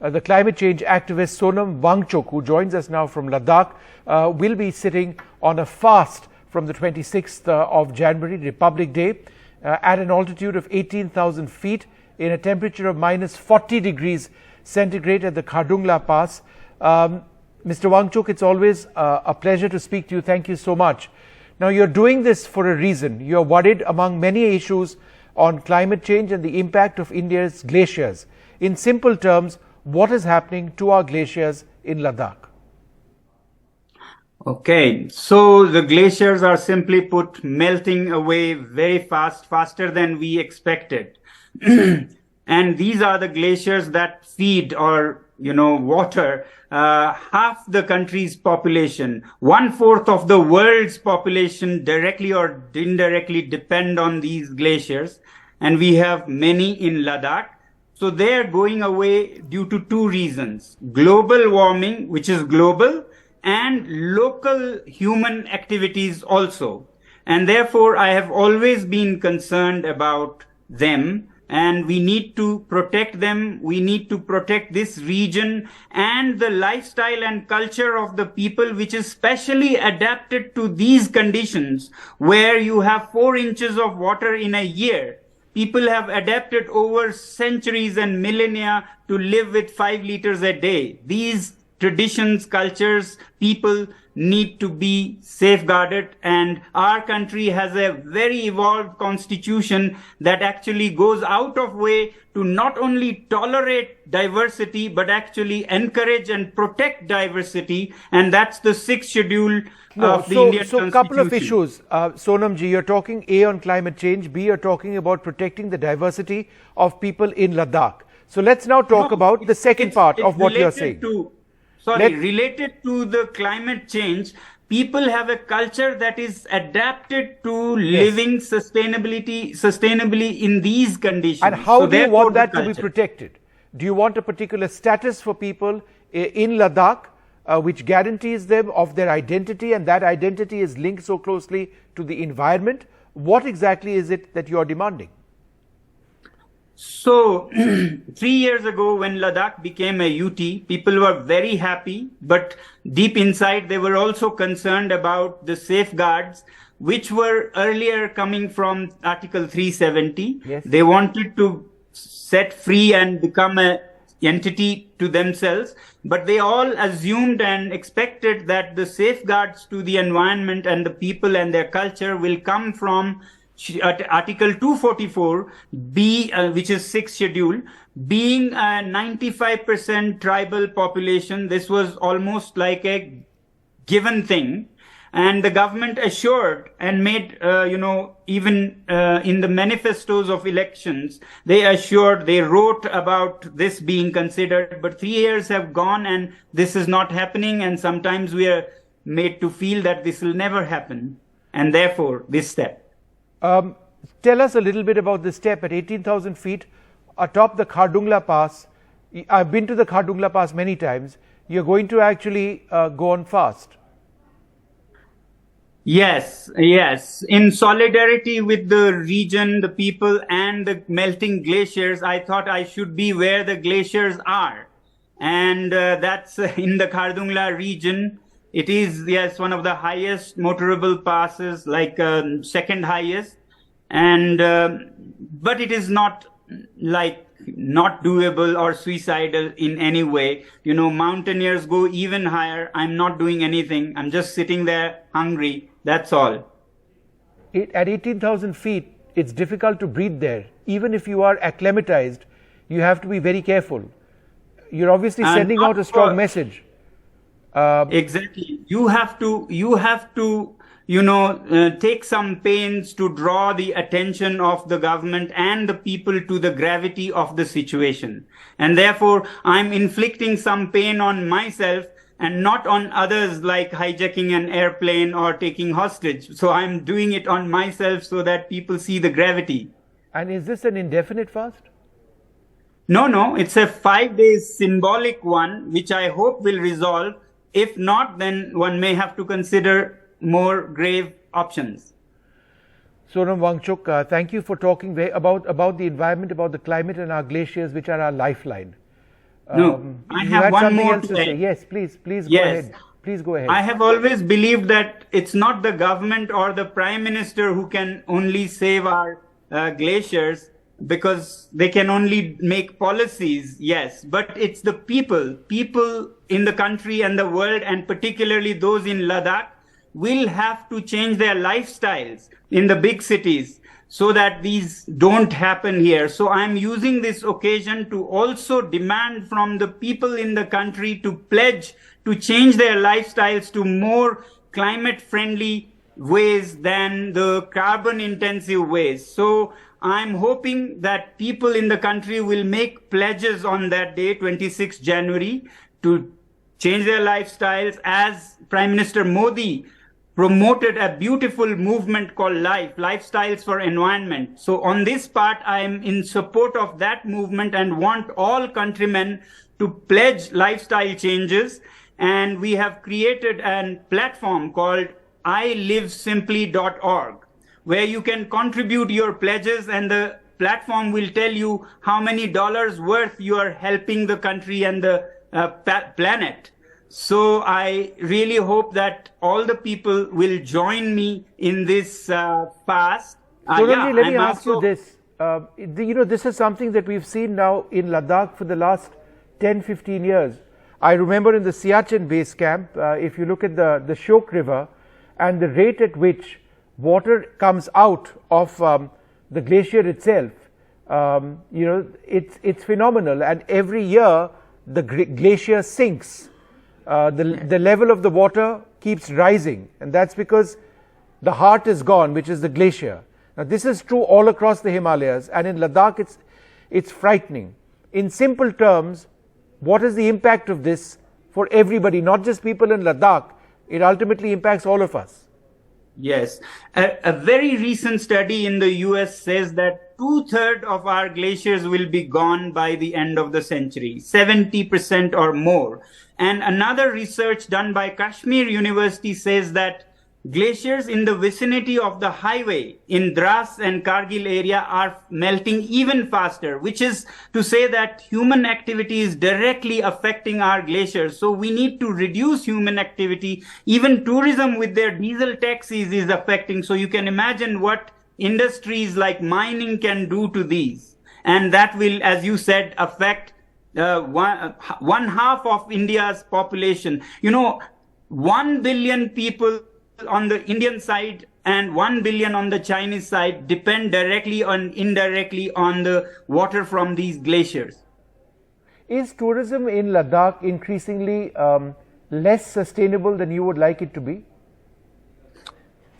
the climate change activist Sonam Wangchuk, who joins us now from Ladakh, will be sitting on a fast from the 26th of January, Republic Day, at an altitude of 18,000 feet in a temperature of minus 40 degrees centigrade at the Khardungla Pass. Mr. Wangchuk, it's always a pleasure to speak to you. Thank you so much. Now, you're doing this for a reason. You're worried among many issues on climate change and the impact of India's glaciers. In simple terms, what is happening to our glaciers in Ladakh? Okay, so the glaciers are simply put melting away very fast, faster than we expected. And these are the glaciers that feed or, water half the country's population. 1/4 of the world's population directly or indirectly depend on these glaciers. And we have many in Ladakh. So they're going away due to two reasons: global warming, which is global, and local human activities also. And therefore, I have always been concerned about them, and we need to protect them. We need to protect this region and the lifestyle and culture of the people, which is specially adapted to these conditions where you have 4 inches of water in a year. People have adapted over centuries and millennia to live with 5 liters a day. These traditions, cultures, people need to be safeguarded, and our country has a very evolved constitution that actually goes out of way to not only tolerate diversity but actually encourage and protect diversity, and that's the 6th schedule of the Indian Constitution. So a couple of issues, Sonamji, you're talking A on climate change, B you're talking about protecting the diversity of people in Ladakh. So let's now talk about the second part of what you're saying. Related to the climate change, people have a culture that is adapted to living sustainably in these conditions. And how do you want that to be protected? Do you want a particular status for people in Ladakh which guarantees them of their identity, and that identity is linked so closely to the environment? What exactly is it that you are demanding? So 3 years ago, when Ladakh became a UT, people were very happy, but deep inside they were also concerned about the safeguards which were earlier coming from Article 370. Yes. They wanted to set free and become an entity to themselves, but they all assumed and expected that the safeguards to the environment and the people and their culture will come from Article 244 B, which is 6th schedule. Being a 95% tribal population, this was almost like a given thing. And the government assured and made, even in the manifestos of elections, they wrote about this being considered. But 3 years have gone and this is not happening. And sometimes we are made to feel that this will never happen. And therefore, this step. Tell us a little bit about this step at 18,000 feet atop the Khardungla Pass. I've been to the Khardungla Pass many times. You're going to actually go on fast. Yes. In solidarity with the region, the people, and the melting glaciers, I thought I should be where the glaciers are. And that's in the Khardungla region. It is, yes, one of the highest motorable passes, like second highest. And but it is not not doable or suicidal in any way. Mountaineers go even higher. I'm not doing anything. I'm just sitting there hungry. That's all. At 18,000 feet, it's difficult to breathe there. Even if you are acclimatized, you have to be very careful. You're obviously sending out a strong message. Exactly. You have to take some pains to draw the attention of the government and the people to the gravity of the situation. And therefore, I'm inflicting some pain on myself and not on others, like hijacking an airplane or taking hostage. So I'm doing it on myself so that people see the gravity. And is this an indefinite fast? No, it's a 5 days symbolic one, which I hope will resolve. If not, then one may have to consider more grave options. Sonam Wangchuk, thank you for talking about the environment, about the climate and our glaciers, which are our lifeline. No, I You have had one something more else to to say. say. Yes, please go Yes. ahead. Please go ahead. I have always believed that it's not the government or the prime minister who can only save our glaciers, because they can only make policies, yes, but it's the people in the country and the world, and particularly those in Ladakh, will have to change their lifestyles in the big cities so that these don't happen here. So I'm using this occasion to also demand from the people in the country to pledge to change their lifestyles to more climate friendly ways than the carbon intensive ways. So I'm hoping that people in the country will make pledges on that day, 26 January, to change their lifestyles, as Prime Minister Modi promoted a beautiful movement called Lifestyles for Environment. So on this part, I am in support of that movement and want all countrymen to pledge lifestyle changes. And we have created a platform called ilivesimply.org, where you can contribute your pledges, and the platform will tell you how many dollars worth you are helping the country and the planet. So I really hope that all the people will join me in this fast. Sonamji, let me ask you this. This is something that we've seen now in Ladakh for the last 10-15 years. I remember in the Siachen base camp, if you look at the Shok River and the rate at which water comes out of the glacier itself, it's phenomenal. And every year the glacier sinks. The level of the water keeps rising, and that's because the heart is gone, which is the glacier. Now this is true all across the Himalayas, and in Ladakh it's frightening. In simple terms, what is the impact of this for everybody, not just people in Ladakh? It ultimately impacts all of us. Yes. A very recent study in the US says that 2/3 of our glaciers will be gone by the end of the century, 70% or more. And another research done by Kashmir University says that glaciers in the vicinity of the highway in Dras and Kargil area are melting even faster, which is to say that human activity is directly affecting our glaciers. So we need to reduce human activity. Even tourism with their diesel taxis is affecting. So you can imagine what industries like mining can do to these. And that will, as you said, affect one half of India's population. 1 billion people on the Indian side and 1 billion on the Chinese side depend directly or indirectly on the water from these glaciers. Is tourism in Ladakh increasingly less sustainable than you would like it to be?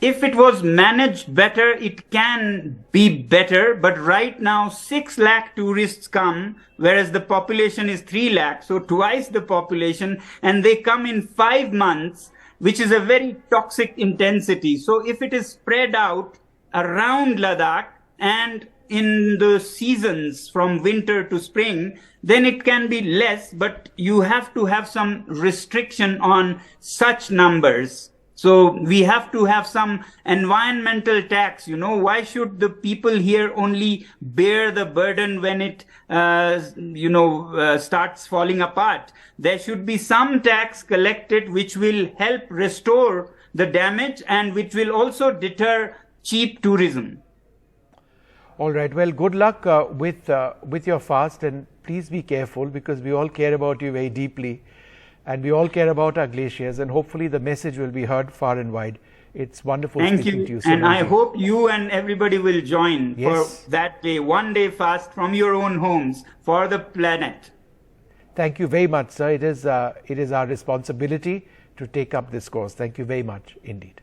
If it was managed better, it can be better. But right now, 6 lakh tourists come, whereas the population is 3 lakh, so twice the population, and they come in 5 months, which is a very toxic intensity. So if it is spread out around Ladakh and in the seasons from winter to spring, then it can be less, but you have to have some restriction on such numbers. So we have to have some environmental tax. Why should the people here only bear the burden when it, starts falling apart? There should be some tax collected which will help restore the damage and which will also deter cheap tourism. All right. Well, good luck with your fast, and please be careful, because we all care about you very deeply. And we all care about our glaciers, and hopefully the message will be heard far and wide. It's wonderful speaking to you. And I hope you and everybody will join for that day, 1 day fast from your own homes for the planet. Thank you very much, sir. It is our responsibility to take up this cause. Thank you very much indeed.